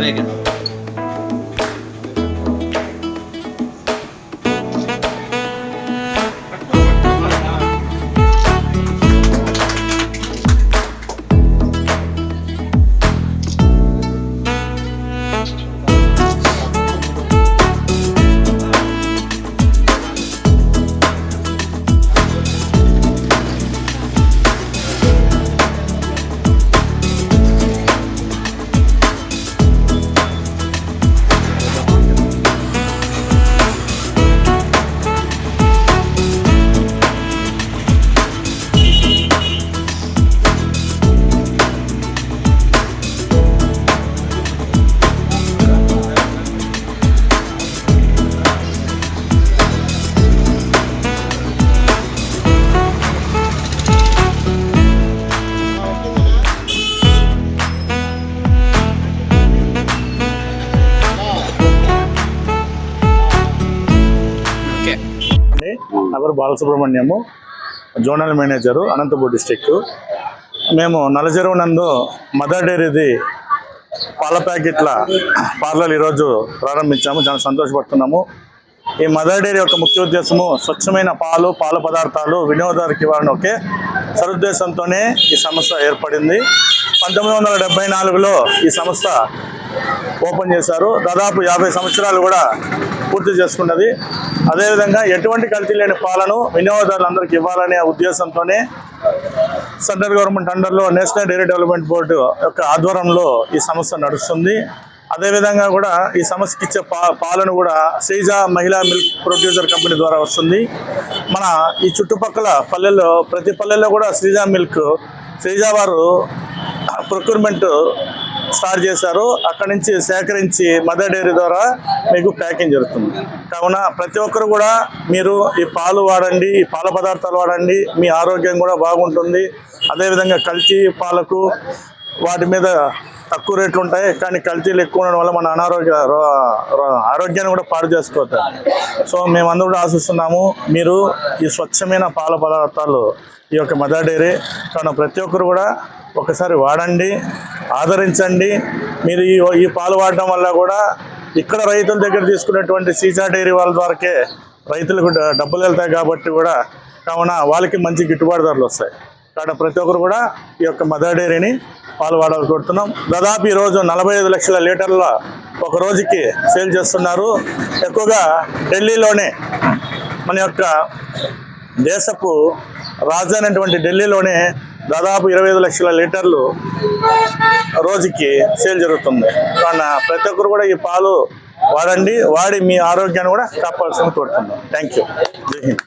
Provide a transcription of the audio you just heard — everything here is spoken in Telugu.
అలాగే నా పేరు బాలసుబ్రహ్మణ్యము, జోనల్ మేనేజరు, అనంతపూర్ డిస్టిక్. మేము నల్లచెరువు నందు మదర్ డైరీది పాల ప్యాకెట్ల పార్లర్ ఈరోజు ప్రారంభించాము. చాలా సంతోషపడుతున్నాము. ఈ మదర్ డైరీ యొక్క ముఖ్య ఉద్దేశము స్వచ్ఛమైన పాలు, పాల పదార్థాలు వినియోగదారుకి ఇవ్వాలని ఒకే సదుద్దేశంతోనే ఈ సంస్థ ఏర్పడింది. 1974లో ఈ సంస్థ ఓపెన్ చేశారు. దాదాపు 50 సంవత్సరాలు కూడా పూర్తి చేసుకున్నది. అదేవిధంగా ఎటువంటి కల్తీ లేని పాలను వినియోగదారులందరికీ ఇవ్వాలనే ఉద్దేశంతోనే సెంట్రల్ గవర్నమెంట్ అండర్లో నేషనల్ డైరీ డెవలప్మెంట్ బోర్డు యొక్క ఆధ్వర్యంలో ఈ సంస్థ నడుస్తుంది. అదేవిధంగా కూడా ఈ సంస్థకి ఇచ్చే పాలను కూడా శ్రీజ మహిళా మిల్క్ ప్రొడ్యూసర్ కంపెనీ ద్వారా వస్తుంది. మన ఈ చుట్టుపక్కల పల్లెల్లో ప్రతి పల్లెల్లో కూడా శ్రీజ వారు ప్రొక్యూర్మెంట్ స్టార్ట్ చేశారు. అక్కడి నుంచి సేకరించి మదర్ డైరీ ద్వారా మీకు ప్యాకింగ్ జరుగుతుంది. కావున ప్రతి ఒక్కరు కూడా మీరు ఈ పాలు వాడండి, ఈ పాల పదార్థాలు వాడండి, మీ ఆరోగ్యం కూడా బాగుంటుంది. అదేవిధంగా కల్తీ పాలకు వాటి మీద తక్కువ రేట్లు ఉంటాయి, కానీ కల్తీలు ఎక్కువ ఉండడం వల్ల మన ఆరోగ్యాన్ని కూడా పాడు చేసుకోవచ్చు. సో మేమందరూ కూడా ఆశిస్తున్నాము, మీరు ఈ స్వచ్ఛమైన పాల పదార్థాలు ఈ యొక్క మదర్ డైరీ కావున ప్రతి ఒక్కరు కూడా ఒకసారి వాడండి, ఆదరించండి. మీరు ఈ పాలు వాడడం వల్ల కూడా ఇక్కడ రైతుల దగ్గర తీసుకునేటువంటి సీజా డైరీ వాళ్ళ ద్వారాకే రైతులకు డబ్బులు వెళ్తాయి కాబట్టి కూడా కావున వాళ్ళకి మంచి గిట్టుబాటు ధరలు వస్తాయి. కాబట్టి ప్రతి ఒక్కరు కూడా ఈ యొక్క మదర్ డైరీని పాలు వాడాలని కోరుతున్నాం. దాదాపు ఈరోజు 45 లక్షల లీటర్ల ఒక రోజుకి సేల్ చేస్తున్నారు. ఎక్కువగా ఢిల్లీలోనే మన యొక్క దేశపు రాజధాని అయినటువంటి ఢిల్లీలోనే దాదాపు 25 లక్షల లీటర్లు రోజుకి సేల్ జరుగుతుంది. కావున ప్రతి ఒక్కరు కూడా ఈ పాలు వాడండి, వాడి మీ ఆరోగ్యాన్ని కూడా కాపాడాల్సిన కోరుతున్నాం. Thank you. జై హింద్.